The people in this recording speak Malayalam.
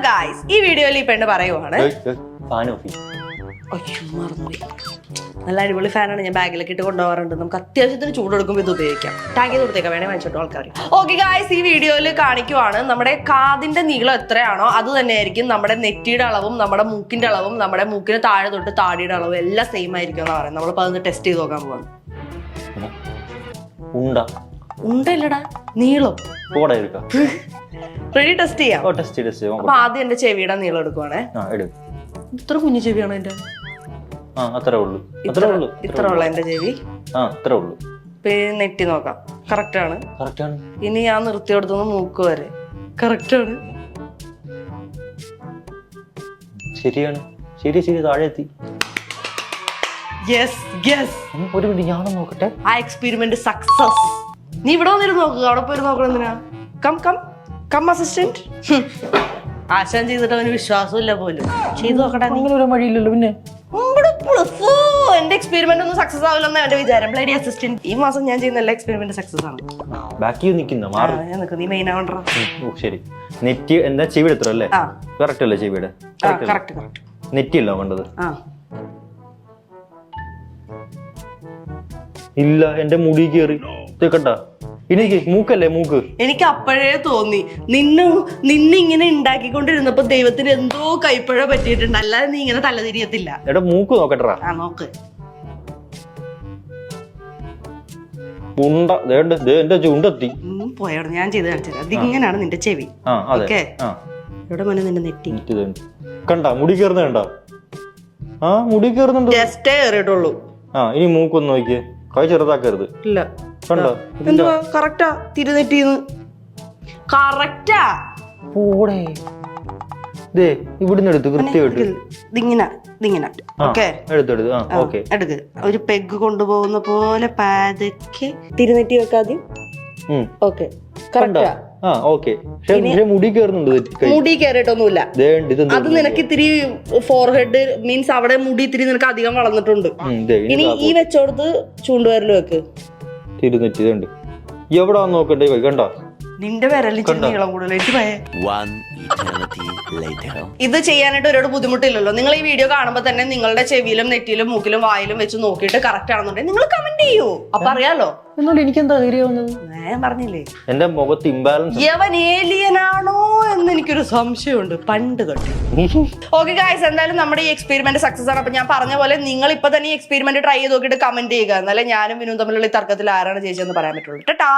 ഗായ്സ് ഈ വീഡിയോയിൽ ഈ പെണ്ണ് പറയുവാണ് നല്ല അടിപൊളി ഫാനാണ്, ഞാൻ ബാഗിലൊക്കെ ഇട്ട് കൊണ്ടുപോകാറുണ്ട്. നമുക്ക് അത്യാവശ്യത്തിന് ചൂടെടുക്കുമ്പോൾ ഇത് ഉപയോഗിക്കാം. ടാഗ് ചെയ്ത് കൊടുത്തേക്കാം, വേണേ വാങ്ങിച്ചോട്ടോ ആൾക്കാർ. ഓക്കെ ഗായ്സ്, ഈ വീഡിയോയിൽ കാണിക്കുവാണ് നമ്മുടെ കാതിന്റെ നീളം എത്രയാണോ അത് തന്നെയായിരിക്കും നമ്മുടെ നെറ്റിയുടെ അളവും നമ്മുടെ മൂക്കിന്റെ അളവും നമ്മുടെ മൂക്കിന് താഴെ തൊട്ട് താടിയുടെ അളവും എല്ലാം സെയിം ആയിരിക്കും എന്നാണ് പറയുന്നത്. നമ്മളിപ്പോൾ അതൊന്ന് ടെസ്റ്റ് ചെയ്ത് നോക്കാൻ പോവാണ്. ഉണ്ടല്ലടാ, നീളം. റെഡി, ടെസ്റ്റ് ചെയ്യാം. അപ്പൊ ആദ്യം എന്റെ ചെവിയുടെ നീളം എടുക്കുവാണേ. ഇത്ര കുഞ്ഞു ചെവിയാണോ എന്റെ? ഇത്ര ഉള്ള എന്റെ ചെവി. നെറ്റി നോക്കാം, കറക്റ്റ് ആണ്. ഇനി ഞാൻ നിർത്തി കൊടുത്തുനിന്ന് മൂക്ക് വരെ കറക്റ്റ് ആണ്. ശരിയാണ്, ശരി ശരി, താഴെ എത്തി. ഒരു മിനിറ്റ് ഞാൻ നോക്കട്ടെ. ആ എക്സ്പെരിമെന്റ് സക്സസ്. നീ ഇവിടെ വന്നിരുന്ന് നോക്കുക, അവിടെ പോയി നോക്കണം. എന്തിനാ? Come come come assistant. ആശാൻ ചെയ്തിട്ട് അവന് വിശ്വാസമില്ല പോലും. ചെയ്തു നോക്കട്ടെ. ഒരു വഴിയില്ലല്ലോ. പിന്നെ എന്റെ എക്സ്പെരിമെന്റ് ഒന്നും സക്സസ് ആവില്ലെന്ന് എന്റെ വിചാരം. ബ്ലഡി അസിസ്റ്റന്റ്, ഈ മാസം ഞാൻ ചെയ്യുന്ന എല്ലാ എക്സ്പെരിമെന്റ് സക്സസ് ആണ്. നീ മെയിൻ ആവണ്ട. ശരി, നെറ്റ് എന്താ ചെവി എടുത്തോ അല്ലേ? കറക്റ്റ് അല്ലേ ചെവിയുടെ? നെറ്റി അല്ലോ വേണ്ടത്. ഇല്ല, എന്റെ മുടി കയറി കേട്ടാ. എനിക്ക് മൂക്കല്ലേ, മൂക്ക്. എനിക്ക് അപ്പോഴേ തോന്നി നിന്നിങ്ങനെ ഉണ്ടാക്കിക്കൊണ്ടിരുന്നപ്പോ ദൈവത്തിന് എന്തോ കൈപ്പഴ പറ്റിയിട്ടുണ്ട്, അല്ലാതെ നീ ഇങ്ങനെ തലതിരിയത്തില്ല. എടാ മൂക്ക് നോക്കട്ടാ. നോക്ക്. എന്റെ ചുണ്ടെത്തി. പോയോട്, ഞാൻ ചെയ്ത് കാണിച്ചത്. അതിങ്ങനെയാണ് നിന്റെ ചെവി. ഓക്കെ, എവിടെ മോനെ നിന്റെ നെറ്റി? കണ്ടാ മുടി കയറുന്ന? കണ്ടാ? മുടി കയറുന്നുണ്ട്. ജസ്റ്റേ കയറിയിട്ടുള്ളൂ. ഇനി മൂക്കൊന്ന് നോക്കിയേ, കൈ ചെറുതാക്കരുത്. ഇല്ല, കണ്ടോ? എന്തുവാ? കറക്റ്റാ, തിരുനെറ്റിന്ന് കറക്റ്റാ. ഇവിടുന്ന് എടുത്ത് കൃത്യമായിട്ട് എടുക്ക്. ഒരു പെഗ് കൊണ്ടുപോകുന്ന പോലെ പാതയ്ക്ക് തിരുനെറ്റി വെക്കാതെ. ഓക്കെ, മുടി കയറുന്നുണ്ട്. മുടി കയറിയിട്ടൊന്നുമില്ല. അത് നിനക്ക് ഇത്തിരി ഫോർഹെഡ് മീൻസ് അവിടെ മുടി ഇത്തിരി നിനക്ക് അധികം വളർന്നിട്ടുണ്ട്. ഇനി ഈ വെച്ചോടത്ത് ചൂണ്ടുവരല് വെക്ക്. തിരുനെറ്റി ഇതുണ്ട്. എവിടെ നോക്കണ്ടേ? കണ്ടോ? നിന്റെ വിരലിച്ചിട്ട് നീളം കൂടുതലായിട്ട് പോയേ. ഇത് ചെയ്യാനായിട്ട് ഒരുപാട് ബുദ്ധിമുട്ടില്ലല്ലോ. നിങ്ങൾ ഈ വീഡിയോ കാണുമ്പോൾ തന്നെ നിങ്ങളുടെ ചെവിയിലും നെറ്റിയിലും മൂക്കിലും വായിലും വെച്ച് നോക്കിയിട്ട് കറക്റ്റ് ആണെന്നുണ്ടെങ്കിൽ നിങ്ങൾ കമന്റ് ചെയ്യൂ. അപ്പൊ അറിയാലോ. എന്നാൽ എനിക്ക് എന്താ ധൈര്യമാവുന്നത്? ഞാൻ പറഞ്ഞില്ലേ, എന്റെ മുഖത്ത് ഇംബാലൻസ്. യവൻ ഏലിയനാണോ എന്ന് എനിക്കൊരു സംശയമുണ്ട് പണ്ട് തൊട്ട്. ഓക്കെ ഗായ്സ്, എന്തായാലും നമ്മുടെ ഈ എക്സ്പെരിമെന്റ് സക്സസ് ആണ്. അപ്പൊ ഞാൻ പറഞ്ഞ പോലെ നിങ്ങൾ ഇപ്പൊ തന്നെ ഈ എക്സ്പെരിമെന്റ് ട്രൈ ചെയ്ത് നോക്കിയിട്ട് കമന്റ് ചെയ്യുക. എന്നാലേ ഞാനും വിനു തമ്മിലുള്ള ഈ തർക്കത്തിൽ ആരാണ് ജയിച്ചതെന്ന് പറയാൻ പറ്റുള്ളൂ. ടാ.